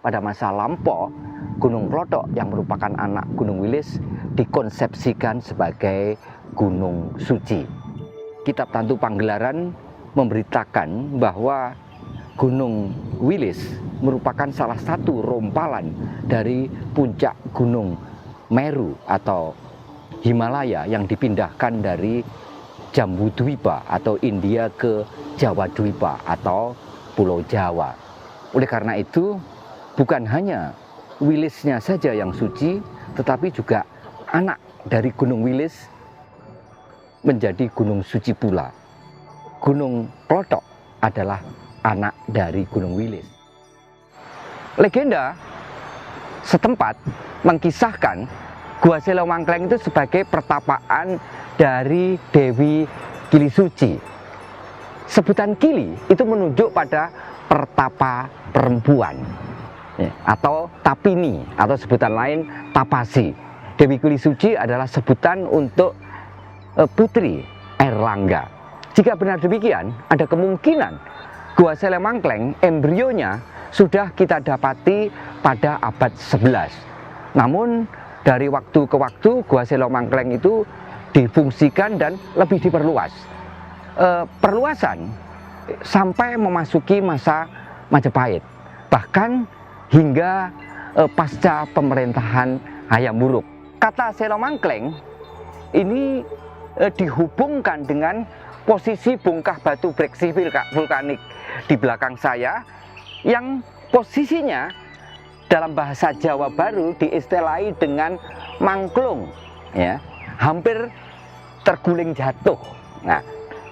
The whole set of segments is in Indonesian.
pada masa lampau Gunung Klothok yang merupakan anak Gunung Wilis dikonsepsikan sebagai gunung suci. Kitab Tantu Panggelaran memberitakan bahwa Gunung Wilis merupakan salah satu rompalan dari puncak Gunung Meru atau Himalaya yang dipindahkan dari Jambudwipa atau India ke Jawa Dwipa atau Pulau Jawa. Oleh karena itu, bukan hanya Wilisnya saja yang suci, tetapi juga anak dari Gunung Wilis menjadi gunung suci pula. Gunung Klothok adalah anak dari Gunung Wilis. Legenda setempat mengkisahkan Gua Selo Mangkleng itu sebagai pertapaan dari Dewi Kili Suci. Sebutan Kili itu menunjuk pada pertapa perempuan atau Tapini atau sebutan lain Tapasi. Dewi Kili Suci adalah sebutan untuk putri Airlangga. Jika benar demikian, ada kemungkinan Gua Selo Mangkleng embrionya sudah kita dapati pada abad 11. Namun dari waktu ke waktu Gua Selo Mangkleng itu difungsikan dan lebih diperluas. Perluasan sampai memasuki masa Majapahit, bahkan hingga pasca pemerintahan Hayam Wuruk. Kata Selo Mangkleng ini dihubungkan dengan posisi bongkah batu breksi vulkanik di belakang saya yang posisinya dalam bahasa Jawa Baru diistilahi dengan mangklung, ya, hampir terguling jatuh. Nah,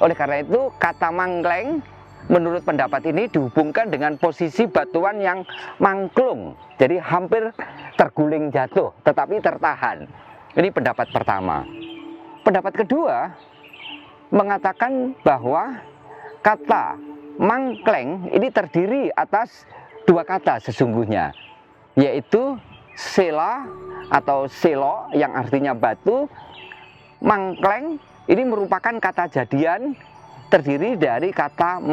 oleh karena itu kata mangkleng menurut pendapat ini dihubungkan dengan posisi batuan yang mangklung, jadi hampir terguling jatuh tetapi tertahan. Ini pendapat pertama. Pendapat kedua mengatakan bahwa kata mangkleng ini terdiri atas dua kata sesungguhnya, yaitu sela atau selo yang artinya batu. Mangkleng ini merupakan kata jadian terdiri dari kata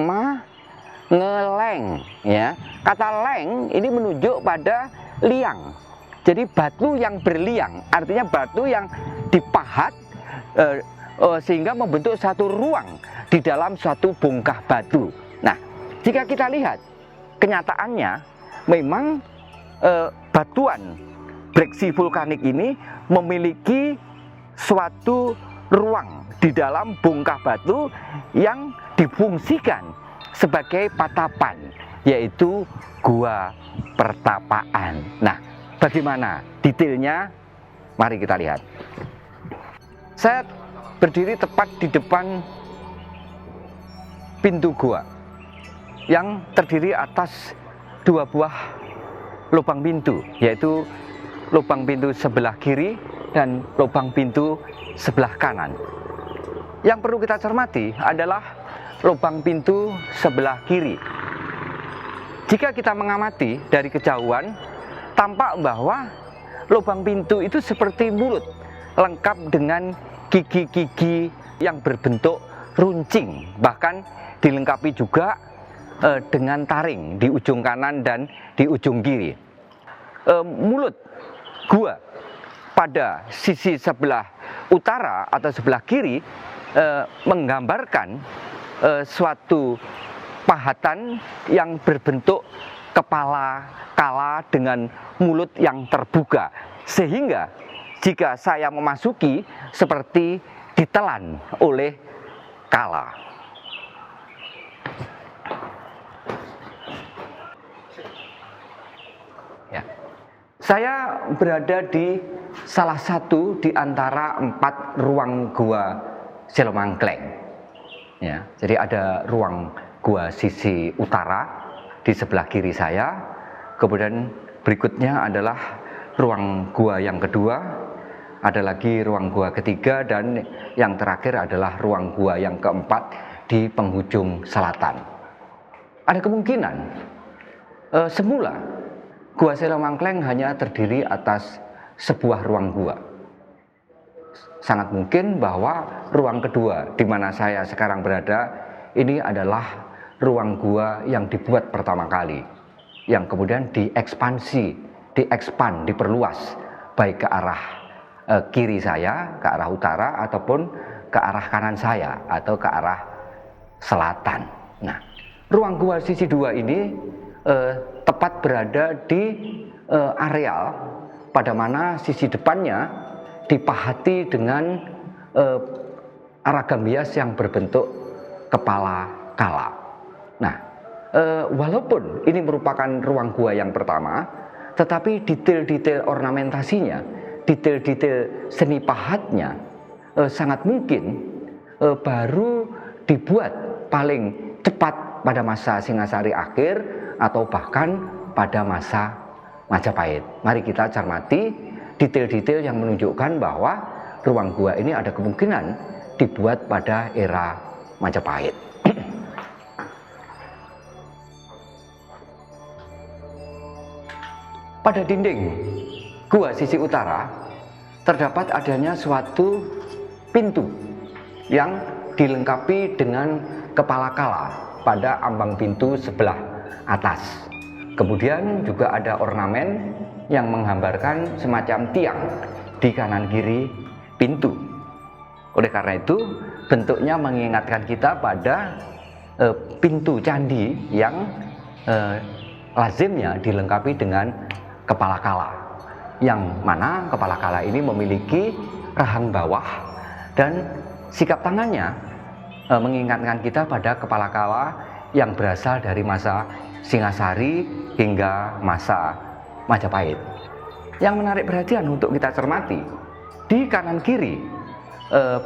ngeleng, ya. Kata leng ini menunjuk pada liang. Jadi batu yang berliang, artinya batu yang dipahat sehingga membentuk satu ruang di dalam suatu bongkah batu. Nah, jika kita lihat kenyataannya memang batuan breksi vulkanik ini memiliki suatu ruang di dalam bongkah batu yang difungsikan sebagai patapan, yaitu gua pertapaan. Nah, bagaimana detailnya? Mari kita lihat. Saya berdiri tepat di depan pintu gua yang terdiri atas dua buah lubang pintu, yaitu lubang pintu sebelah kiri dan lubang pintu sebelah kanan. Yang perlu kita cermati adalah lubang pintu sebelah kiri. Jika kita mengamati dari kejauhan, tampak bahwa lubang pintu itu seperti mulut, lengkap dengan gigi-gigi yang berbentuk runcing, bahkan dilengkapi juga dengan taring di ujung kanan dan di ujung kiri. Mulut gua pada sisi sebelah utara atau sebelah kiri menggambarkan suatu pahatan yang berbentuk kepala kala dengan mulut yang terbuka, sehingga jika saya memasuki seperti ditelan oleh kala. Ya. Saya berada di salah satu di antara 4 ruang gua Selo Mangkleng. Ya, jadi ada ruang gua sisi utara di sebelah kiri saya. Kemudian berikutnya adalah ruang gua yang kedua, ada lagi ruang gua ketiga, dan yang terakhir adalah ruang gua yang keempat di penghujung selatan. Ada kemungkinan semula Gua Selo Mangkleng hanya terdiri atas sebuah ruang gua. Sangat mungkin bahwa ruang kedua di mana saya sekarang berada ini adalah ruang gua yang dibuat pertama kali. yang kemudian diperluas baik ke arah kiri saya, ke arah utara, ataupun ke arah kanan saya atau ke arah selatan. Nah, ruang gua sisi 2 ini tepat berada di areal pada mana sisi depannya dipahati dengan ragam hias yang berbentuk kepala kala. Nah, walaupun ini merupakan ruang gua yang pertama, tetapi detail-detail ornamentasinya, detail-detail seni pahatnya sangat mungkin baru dibuat paling cepat pada masa Singasari akhir atau bahkan pada masa Majapahit. Mari kita cermati detail-detail yang menunjukkan bahwa ruang gua ini ada kemungkinan dibuat pada era Majapahit. Pada dinding gua sisi utara terdapat adanya suatu pintu yang dilengkapi dengan kepala kala pada ambang pintu sebelah atas. Kemudian juga ada ornamen yang menggambarkan semacam tiang di kanan kiri pintu. Oleh karena itu, bentuknya mengingatkan kita pada pintu candi yang lazimnya dilengkapi dengan kepala kala, yang mana kepala kala ini memiliki rahang bawah dan sikap tangannya mengingatkan kita pada kepala kala yang berasal dari masa Singasari hingga masa Majapahit. Yang menarik perhatian untuk kita cermati, di kanan kiri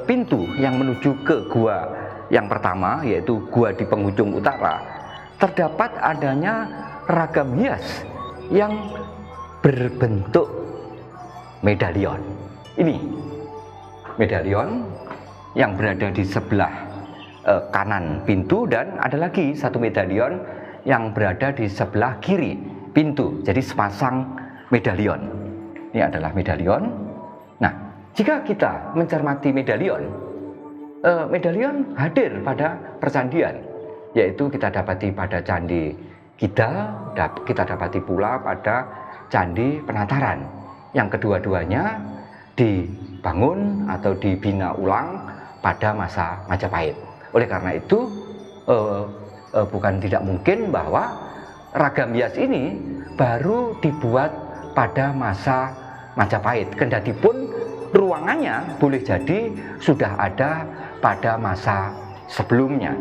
pintu yang menuju ke gua yang pertama, yaitu gua di penghujung utara, terdapat adanya ragam hias yang berbentuk medalion. Ini medalion yang berada di sebelah kanan pintu, dan ada lagi satu medalion yang berada di sebelah kiri pintu. Jadi sepasang medalion. Ini adalah medalion. Nah, jika kita mencermati medalion, medalion hadir pada percandian, yaitu kita dapati pada Candi Kidal, kita dapati pula pada Candi Penataran, yang kedua-duanya dibangun atau dibina ulang pada masa Majapahit. Oleh karena itu, bukan tidak mungkin bahwa ragam hias ini baru dibuat pada masa Majapahit, kendati pun ruangannya boleh jadi sudah ada pada masa sebelumnya.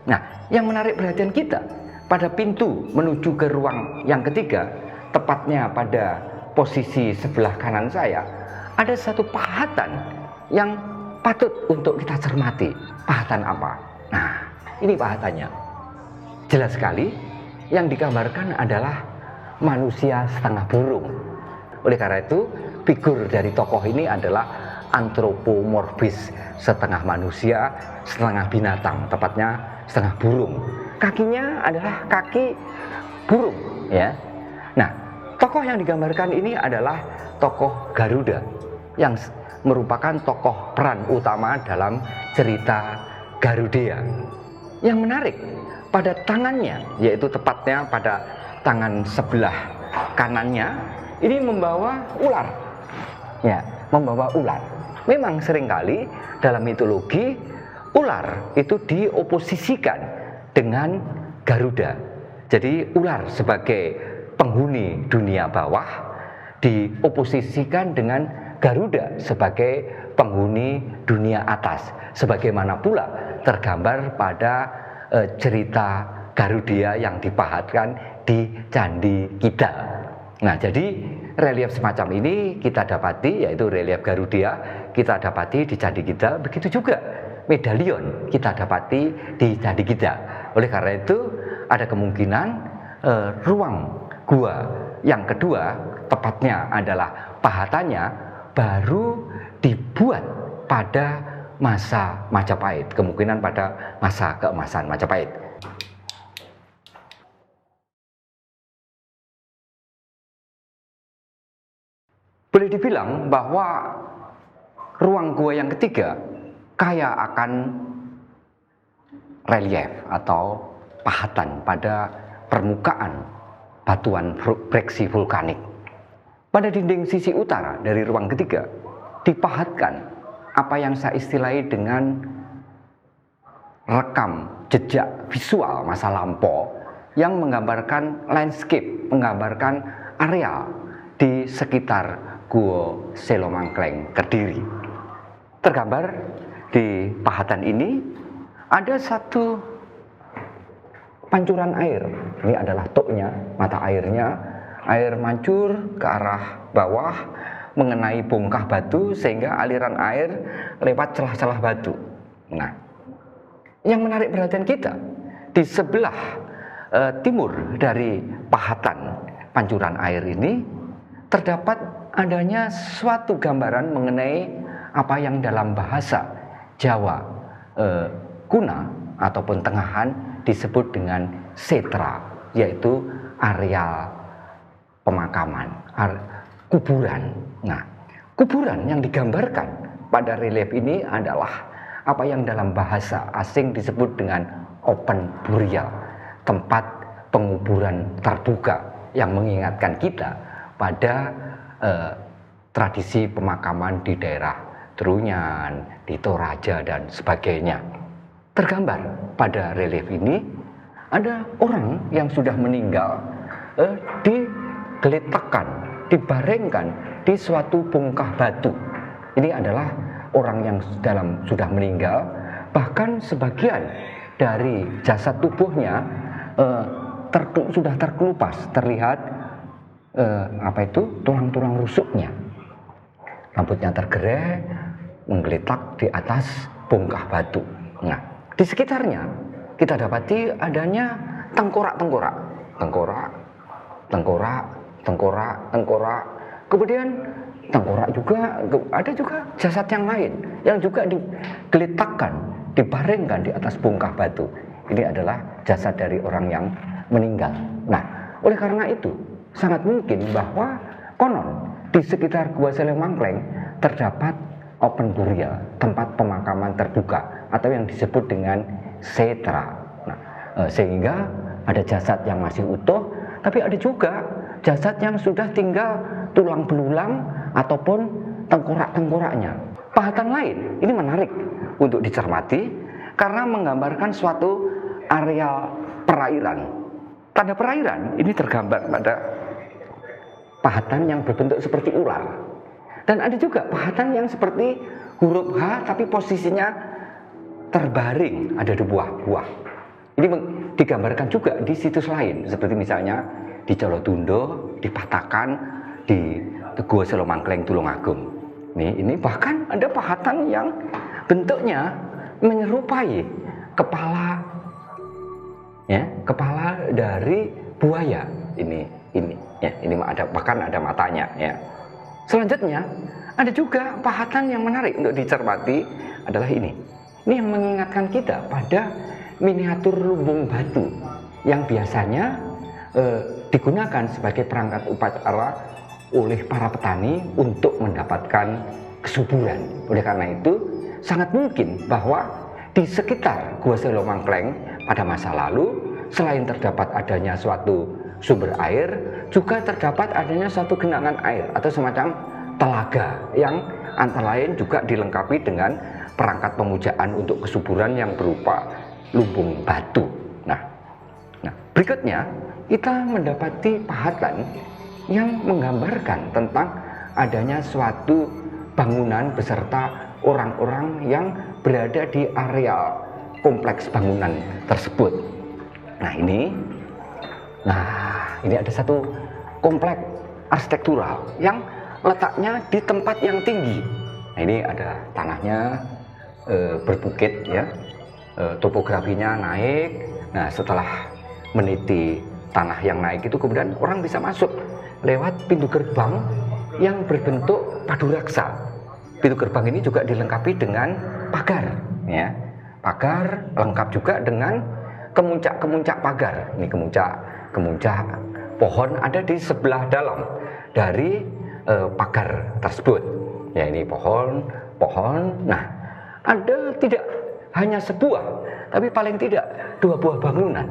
Nah, yang menarik perhatian kita pada pintu menuju ke ruang yang ketiga, tepatnya pada posisi sebelah kanan saya, ada satu pahatan yang patut untuk kita cermati. Pahatan apa? Nah, ini pahatannya. Jelas sekali, yang digambarkan adalah manusia setengah burung. Oleh karena itu, figur dari tokoh ini adalah antropomorfis, setengah manusia, setengah binatang, tepatnya setengah burung. Kakinya adalah kaki burung, ya. Nah, tokoh yang digambarkan ini adalah tokoh Garuda, yang merupakan tokoh peran utama dalam cerita Garudea. Yang menarik, pada tangannya, yaitu tepatnya pada tangan sebelah kanannya, ini membawa ular. Ya, membawa ular. Memang seringkali dalam mitologi, ular itu dioposisikan dengan Garuda. Jadi ular sebagai penghuni dunia bawah dioposisikan dengan Garuda sebagai penghuni dunia atas, sebagaimana pula tergambar pada cerita Garudea yang dipahatkan di Candi Kidal. Nah, jadi relief semacam ini kita dapati, yaitu relief Garudea kita dapati di Candi Kidal. Begitu juga medalion kita dapati di Candi Kidal. Oleh karena itu, ada kemungkinan ruang gua yang kedua, tepatnya adalah pahatannya, baru dibuat pada masa Majapahit, kemungkinan pada masa keemasan Majapahit. Boleh dibilang bahwa ruang gua yang ketiga kaya akan relief atau pahatan pada permukaan batuan breksi vulkanik. Pada dinding sisi utara dari ruang ketiga dipahatkan apa yang saya istilahi dengan rekam jejak visual masa lampau yang menggambarkan landscape, menggambarkan area di sekitar Gua Selomangkleng Kediri. Tergambar di pahatan ini ada satu pancuran air. Ini adalah toknya, mata airnya. Air mancur ke arah bawah mengenai bongkah batu sehingga aliran air lewat celah-celah batu. Nah, yang menarik perhatian kita di sebelah timur dari pahatan pancuran air ini terdapat adanya suatu gambaran mengenai apa yang dalam bahasa Jawa kuna ataupun tengahan disebut dengan setra, yaitu areal pemakaman, kuburan. Nah, kuburan yang digambarkan pada relief ini adalah apa yang dalam bahasa asing disebut dengan open burial, tempat penguburan terbuka yang mengingatkan kita pada tradisi pemakaman di daerah Trunyan, di Toraja dan sebagainya. Tergambar pada relief ini ada orang yang sudah meninggal digeletakkan, dibaringkan di suatu bongkah batu. Ini adalah orang yang sudah meninggal, bahkan sebagian dari jasad tubuhnya sudah terkelupas, terlihat tulang-tulang rusuknya. Rambutnya tergerai, menggeletak di atas bongkah batu. Nah, di sekitarnya kita dapati adanya tengkorak-tengkorak. Kemudian tengkorak juga, ada juga jasad yang lain yang juga digeletakkan, dibaringkan di atas bongkah batu. Ini adalah jasad dari orang yang meninggal. Nah, oleh karena itu sangat mungkin bahwa konon di sekitar Gua Selomangkleng terdapat open burial, tempat pemakaman terbuka atau yang disebut dengan setra. Nah, sehingga ada jasad yang masih utuh, tapi ada juga jasad yang sudah tinggal tulang belulang ataupun tengkorak-tengkoraknya. Pahatan lain ini menarik untuk dicermati karena menggambarkan suatu areal perairan. Tanda perairan ini tergambar pada pahatan yang berbentuk seperti ular. Dan ada juga pahatan yang seperti huruf H tapi posisinya terbaring, ada di buah-buah. Ini digambarkan juga di situs lain, seperti misalnya di Colotundo, di Patakan, di Gua Selomangkleng Tulungagung. Ini bahkan ada pahatan yang bentuknya menyerupai kepala dari buaya. Ini ada, bahkan ada matanya ya. Selanjutnya ada juga pahatan yang menarik untuk dicermati adalah ini. Ini yang mengingatkan kita pada miniatur lumbung batu yang biasanya digunakan sebagai perangkat upacara oleh para petani untuk mendapatkan kesuburan. Oleh karena itu sangat mungkin bahwa di sekitar Gua Selomangkleng pada masa lalu selain terdapat adanya suatu sumber air, juga terdapat adanya suatu genangan air atau semacam telaga yang antara lain juga dilengkapi dengan perangkat pemujaan untuk kesuburan yang berupa lumbung batu. Nah, berikutnya kita mendapati pahatan yang menggambarkan tentang adanya suatu bangunan beserta orang-orang yang berada di areal kompleks bangunan tersebut. Ini ada satu kompleks arsitektural yang letaknya di tempat yang tinggi. Ini ada tanahnya berbukit ya, topografinya naik. Nah, setelah meniti tanah yang naik itu kemudian orang bisa masuk lewat pintu gerbang yang berbentuk padu raksa. Pintu gerbang ini juga dilengkapi dengan pagar ya. Pagar lengkap juga dengan kemuncak-kemuncak pagar. Ini kemuncak pohon ada di sebelah dalam dari pagar tersebut. Ya, ini pohon. Nah, ada tidak hanya sebuah, tapi paling tidak 2 buah bangunan.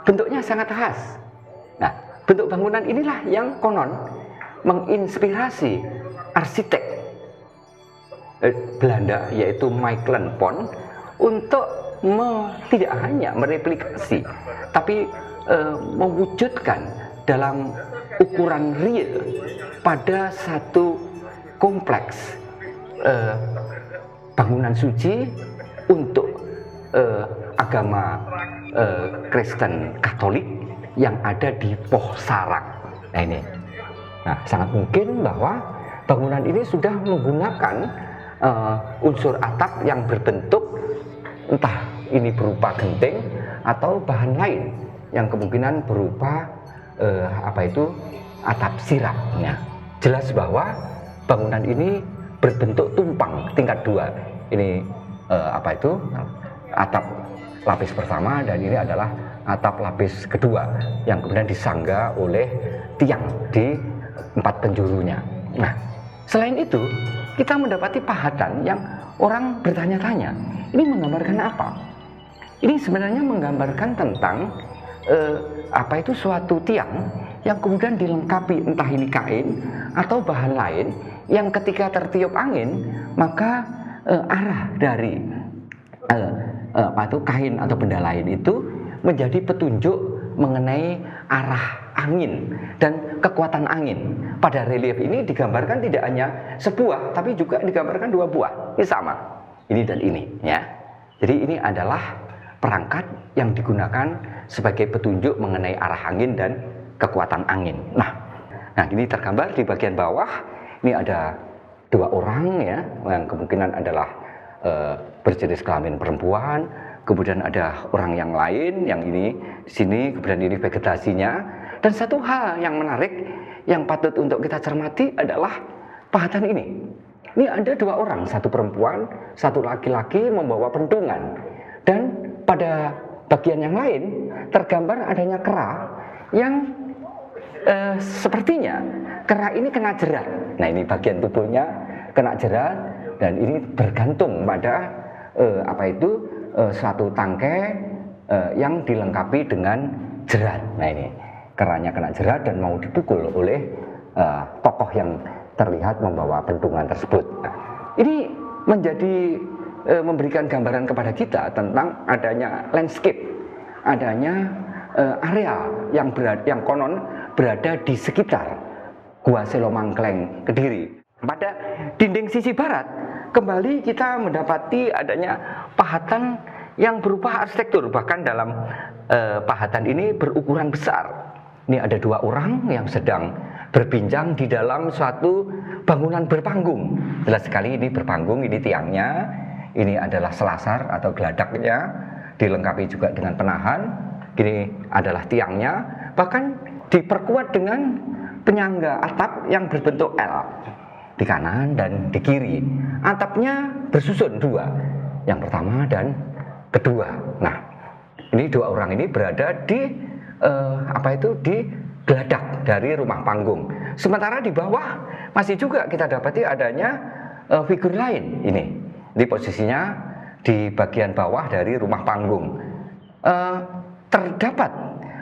Bentuknya sangat khas. Nah, bentuk bangunan inilah yang konon menginspirasi arsitek Belanda yaitu Michael Pont untuk tidak hanya mereplikasi tapi mewujudkan dalam ukuran real pada satu kompleks bangunan suci untuk agama Kristen Katolik yang ada di Pohsarang. Nah ini, sangat mungkin bahwa bangunan ini sudah menggunakan unsur atap yang berbentuk entah ini berupa genting atau bahan lain yang kemungkinan berupa atap sirap. Nah, jelas bahwa bangunan ini berbentuk tumpang tingkat 2. Ini atap lapis pertama dan ini adalah atap lapis kedua yang kemudian disangga oleh tiang di 4 penjurunya. Nah, selain itu kita mendapati pahatan yang orang bertanya-tanya, ini menggambarkan apa? Ini sebenarnya menggambarkan tentang suatu tiang yang kemudian dilengkapi entah ini kain atau bahan lain yang ketika tertiup angin maka arah dari kain atau benda lain itu menjadi petunjuk mengenai arah angin dan kekuatan angin. Pada relief ini digambarkan tidak hanya sebuah tapi juga digambarkan 2 buah. Ini sama, ini dan ini ya. Jadi ini adalah perangkat yang digunakan sebagai petunjuk mengenai arah angin dan kekuatan angin. Nah ini tergambar di bagian bawah. Ini ada 2 orang ya, yang kemungkinan adalah berjenis kelamin perempuan. Kemudian ada orang yang lain, yang ini di sini, kemudian ini vegetasinya. Dan satu hal yang menarik yang patut untuk kita cermati adalah pahatan ini. Ini ada 2 orang, 1 perempuan, 1 laki-laki membawa pentungan. Dan pada bagian yang lain tergambar adanya kera yang sepertinya kera ini kena jerat. Nah ini bagian tubuhnya kena jerat dan ini bergantung pada suatu tangkai yang dilengkapi dengan jerat. Nah ini keranya kena jerat dan mau dipukul oleh tokoh yang terlihat membawa pentungan tersebut. Nah, ini menjadi memberikan gambaran kepada kita tentang adanya landscape, adanya area yang konon berada di sekitar Gua Selo Mangkleng Kediri. Pada dinding sisi barat kembali kita mendapati adanya pahatan yang berupa arsitektur, bahkan dalam pahatan ini berukuran besar. Ini ada 2 orang yang sedang berbincang di dalam suatu bangunan berpanggung. Jelas sekali ini berpanggung, ini tiangnya, ini adalah selasar atau geladaknya, dilengkapi juga dengan penahan. Ini adalah tiangnya, bahkan diperkuat dengan penyangga atap yang berbentuk L di kanan dan di kiri. Atapnya bersusun 2, yang pertama dan kedua. Nah, ini 2 orang ini berada di di geladak dari rumah panggung. Sementara di bawah masih juga kita dapati adanya figur lain. Ini posisinya di bagian bawah dari rumah panggung. Terdapat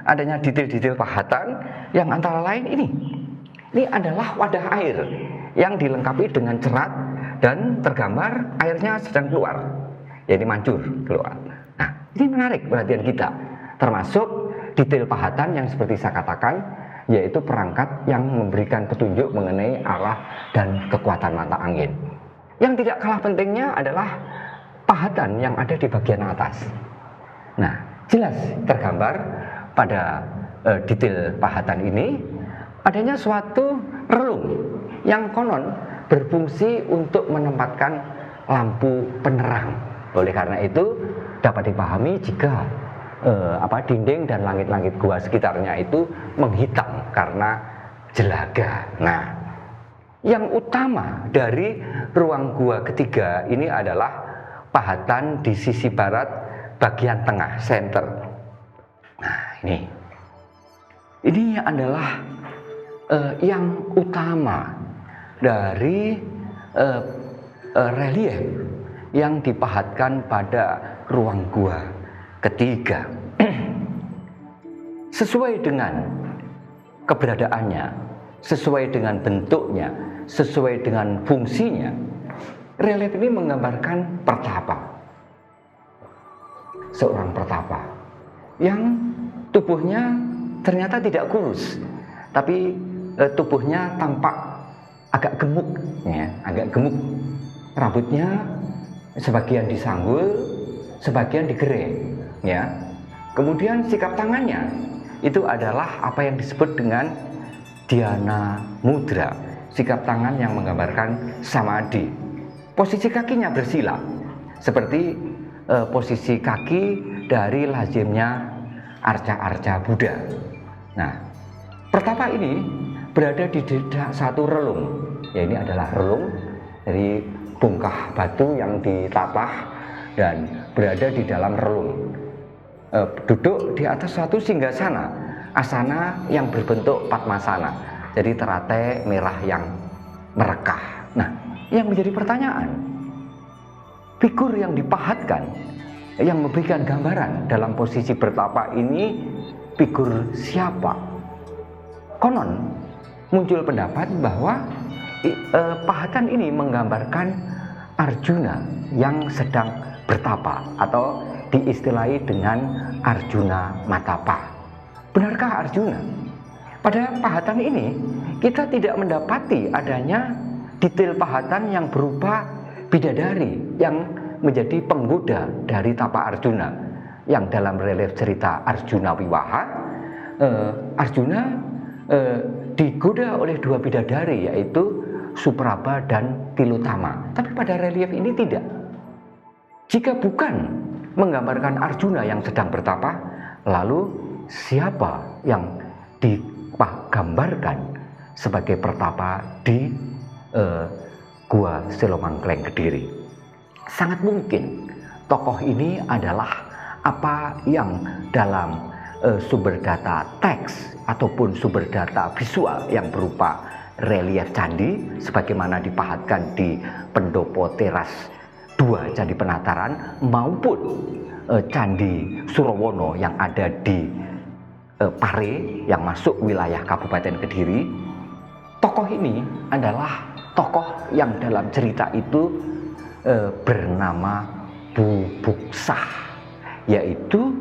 adanya detail-detail pahatan yang antara lain ini adalah wadah air yang dilengkapi dengan cerat dan tergambar airnya sedang keluar, ya ini mancur keluar. Nah ini menarik perhatian kita, termasuk detail pahatan yang seperti saya katakan, yaitu perangkat yang memberikan petunjuk mengenai arah dan kekuatan mata angin. Yang tidak kalah pentingnya adalah pahatan yang ada di bagian atas. Nah jelas tergambar pada detail pahatan ini adanya suatu relung yang konon berfungsi untuk menempatkan lampu penerang. Oleh karena itu dapat dipahami jika dinding dan langit-langit gua sekitarnya itu menghitam karena jelaga. Nah, yang utama dari ruang gua ketiga ini adalah pahatan di sisi barat bagian tengah, center. Nah, ini adalah yang utama dari relief yang dipahatkan pada ruang gua ketiga. Sesuai dengan keberadaannya, sesuai dengan bentuknya, sesuai dengan fungsinya. Relief ini menggambarkan pertapa. Seorang pertapa yang tubuhnya ternyata tidak kurus, tapi tubuhnya tampak agak gemuk, ya, agak gemuk. Rambutnya sebagian disanggul, sebagian digereng, ya. Kemudian sikap tangannya itu adalah apa yang disebut dengan dhyana mudra, sikap tangan yang menggambarkan samadhi. Posisi kakinya bersila, seperti posisi kaki dari lazimnya arca-arca Buddha. Nah, pertapa ini berada di satu relung, ya, ini adalah relung dari bongkah batu yang ditapah dan berada di dalam relung. Duduk di atas suatu singgasana, asana yang berbentuk padmasana, jadi teratai merah yang merekah. Nah, yang menjadi pertanyaan, figur yang dipahatkan, yang memberikan gambaran dalam posisi bertapa ini, figur siapa? Konon muncul pendapat bahwa pahatan ini menggambarkan Arjuna yang sedang bertapa, atau diistilahi dengan Arjuna Matapa. Benarkah Arjuna? Pada pahatan ini kita tidak mendapati adanya detail pahatan yang berupa bidadari yang menjadi penggoda dari tapa Arjuna. Yang dalam relief cerita Arjuna Wiwaha, Arjuna digoda oleh dua bidadari, yaitu Supraba dan Tilutama. Tapi pada relief ini tidak. Jika bukan menggambarkan Arjuna yang sedang bertapa, lalu siapa yang digambarkan sebagai pertapa di Gua Selomangkleng Kediri? Sangat mungkin tokoh ini adalah apa yang dalam sumber data teks ataupun sumber data visual yang berupa relief candi sebagaimana dipahatkan di pendopo teras 2 Candi Penataran maupun Candi Surawono yang ada di Pare yang masuk wilayah Kabupaten Kediri. Tokoh ini adalah tokoh yang dalam cerita itu bernama Bubuksah, yaitu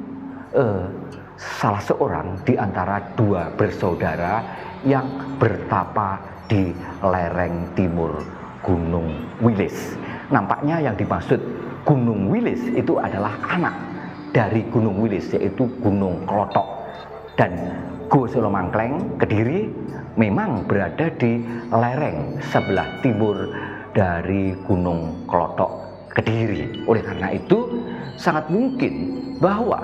salah seorang di antara dua bersaudara yang bertapa di lereng timur Gunung Wilis. Nampaknya yang dimaksud Gunung Wilis itu adalah anak dari Gunung Wilis, yaitu Gunung Klotok. Dan Gua Selomangkleng Kediri memang berada di lereng sebelah timur dari Gunung Klotok Kediri. Oleh karena itu sangat mungkin bahwa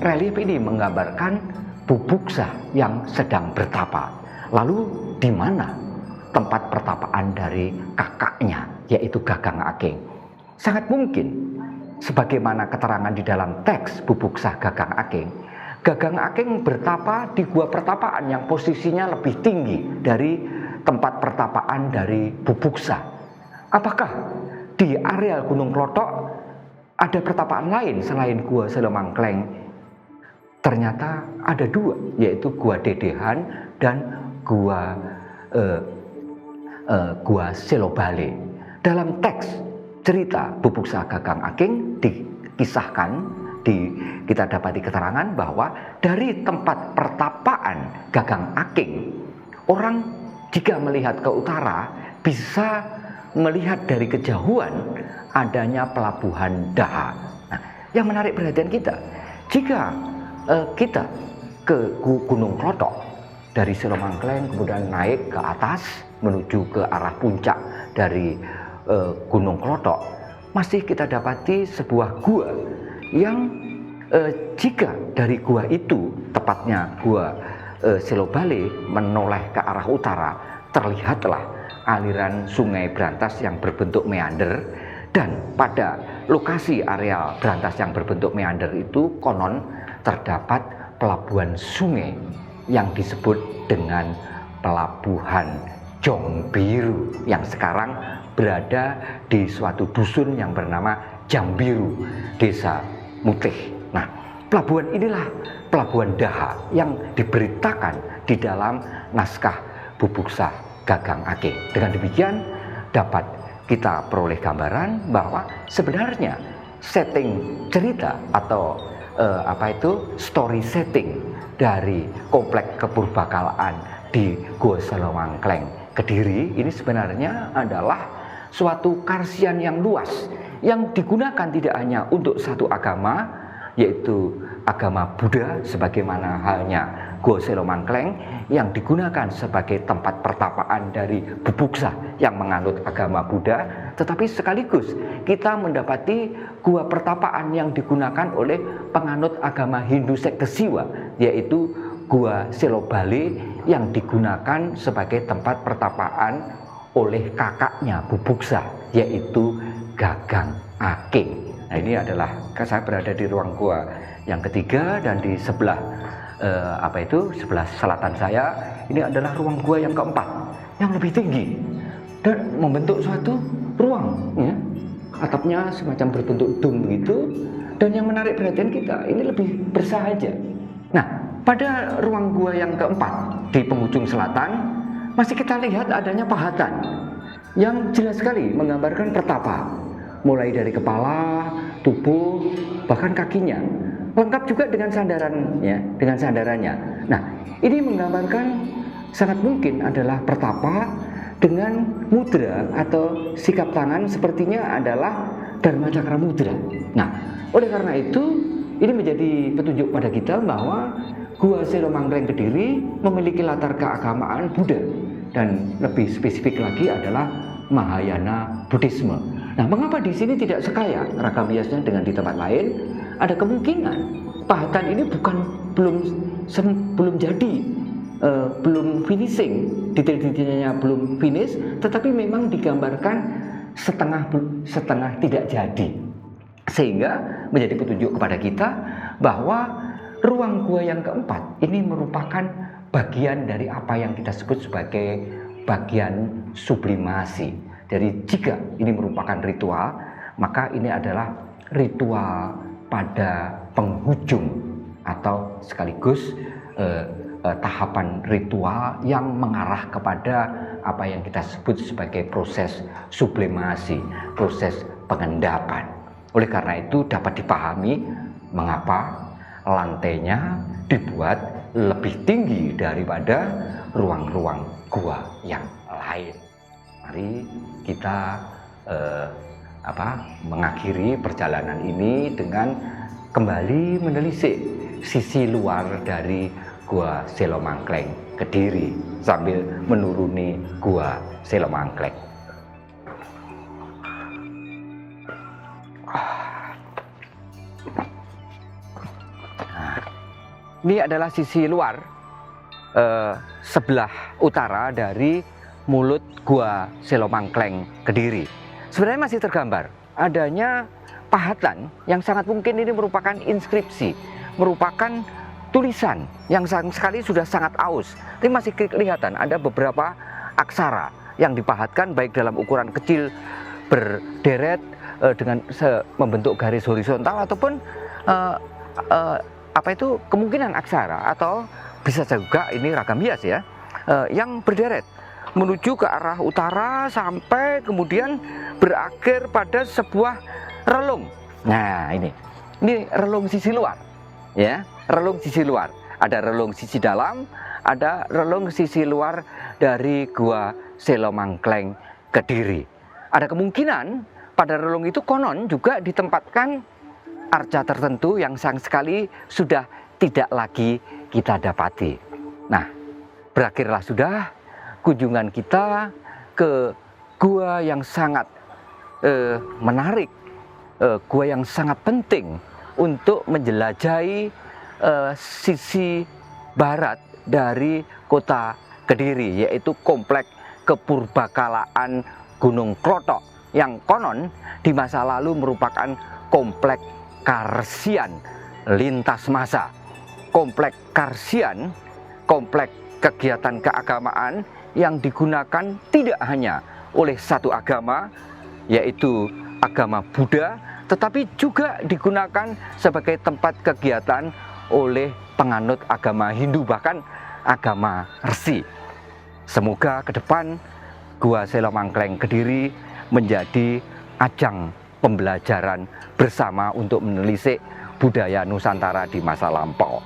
relief ini menggambarkan Bubuksah yang sedang bertapa. Lalu di mana tempat pertapaan dari kakaknya, yaitu Gagang Aking? Sangat mungkin sebagaimana keterangan di dalam teks Bubuksah Gagang Aking, Gagang Aking bertapa di gua pertapaan yang posisinya lebih tinggi dari tempat pertapaan dari Bubuksah. Apakah di areal Gunung Klotok ada pertapaan lain selain Gua Selomangkleng? Ternyata ada dua, yaitu Gua Dedehan dan Gua Selobale. Dalam teks cerita Bubuksah Gagang Aking dikisahkan, kita dapati keterangan bahwa dari tempat pertapaan Gagang Aking, orang jika melihat ke utara bisa melihat dari kejauhan adanya pelabuhan Daha. Nah, yang menarik perhatian kita, jika kita ke Gunung Klotok dari Selomangkleng kemudian naik ke atas menuju ke arah puncak dari Gunung Klotok, masih kita dapati sebuah gua yang jika dari gua itu, tepatnya Gua Selobale, menoleh ke arah utara, terlihatlah aliran sungai Brantas yang berbentuk meander. Dan pada lokasi areal Brantas yang berbentuk meander itu konon terdapat pelabuhan sungai yang disebut dengan Pelabuhan Jongbiru, yang sekarang berada di suatu dusun yang bernama Jambiru, Desa Mutih. Nah, pelabuhan inilah pelabuhan Daha yang diberitakan di dalam naskah Bubuksa Gagang Ake. Dengan demikian dapat kita peroleh gambaran bahwa sebenarnya setting cerita atau story setting dari komplek kepurbakalaan di Gua Selomangkleng Kediri ini sebenarnya adalah suatu karsian yang luas yang digunakan tidak hanya untuk satu agama, yaitu agama Buddha, sebagaimana halnya Gua Selomangkleng yang digunakan sebagai tempat pertapaan dari Bubuksa yang menganut agama Buddha, tetapi sekaligus kita mendapati gua pertapaan yang digunakan oleh penganut agama Hindu sekte Siwa, yaitu Gua Selobale yang digunakan sebagai tempat pertapaan oleh kakaknya Bubuksa, yaitu Gagang Ake. Nah, ini adalah saya berada di ruang gua yang ketiga, dan di sebelah sebelah selatan saya ini adalah ruang gua yang keempat yang lebih tinggi dan membentuk suatu ruang, ya. Atapnya semacam berbentuk dom begitu, dan yang menarik perhatian kita ini lebih bersahaja. Nah, pada ruang gua yang keempat di penghujung selatan masih kita lihat adanya pahatan yang jelas sekali menggambarkan pertapa, mulai dari kepala, tubuh, bahkan kakinya, lengkap juga dengan sandaran, ya, dengan sandarannya. Nah, ini menggambarkan sangat mungkin adalah pertapa dengan mudra atau sikap tangan sepertinya adalah Dharma Cakra Mudra. Nah, oleh karena itu ini menjadi petunjuk pada kita bahwa Gua Selomangkleng Kediri memiliki latar keagamaan Buddha, dan lebih spesifik lagi adalah Mahayana Buddhisme. Nah, mengapa di sini tidak sekaya ragam hiasnya dengan di tempat lain? Ada kemungkinan pahatan ini belum jadi, belum finishing, detail-detailnya belum finish, tetapi memang digambarkan setengah tidak jadi, sehingga menjadi petunjuk kepada kita bahwa ruang gua yang keempat ini merupakan bagian dari apa yang kita sebut sebagai bagian sublimasi. Jadi jika ini merupakan ritual, maka ini adalah ritual pada penghujung atau sekaligus tahapan ritual yang mengarah kepada apa yang kita sebut sebagai proses sublimasi, proses pengendapan. Oleh karena itu dapat dipahami mengapa lantainya dibuat lebih tinggi daripada ruang-ruang gua yang lain. Mari kita mengakhiri perjalanan ini dengan kembali menelisik sisi luar dari Gua Selomangkleng Kediri sambil menuruni Gua Selomangkleng. Ini adalah sisi luar sebelah utara dari mulut Gua Selomangkleng Kediri. Sebenarnya masih tergambar adanya pahatan yang sangat mungkin ini merupakan inskripsi, merupakan tulisan yang sekali sudah sangat aus. Tapi masih kelihatan ada beberapa aksara yang dipahatkan baik dalam ukuran kecil berderet dengan membentuk garis horizontal ataupun kemungkinan aksara, atau bisa juga ini ragam hias, ya, yang berderet menuju ke arah utara sampai kemudian berakhir pada sebuah relung. Nah, ini relung sisi luar, ya, relung sisi luar. Ada relung sisi dalam, ada relung sisi luar dari Gua Selomangkleng Kediri. Ada kemungkinan pada relung itu konon juga ditempatkan arca tertentu yang sayang sekali sudah tidak lagi kita dapati. Nah, berakhirlah sudah kunjungan kita ke gua yang sangat menarik, gua yang sangat penting untuk menjelajahi sisi barat dari kota Kediri, yaitu komplek kepurbakalaan Gunung Klothok yang konon di masa lalu merupakan komplek karsian lintas masa. Komplek karsian, komplek kegiatan keagamaan yang digunakan tidak hanya oleh satu agama, yaitu agama Buddha, tetapi juga digunakan sebagai tempat kegiatan oleh penganut agama Hindu, bahkan agama Resi. Semoga ke depan Gua Selomangkleng Kediri menjadi ajang pembelajaran bersama untuk menelisik budaya Nusantara di masa lampau.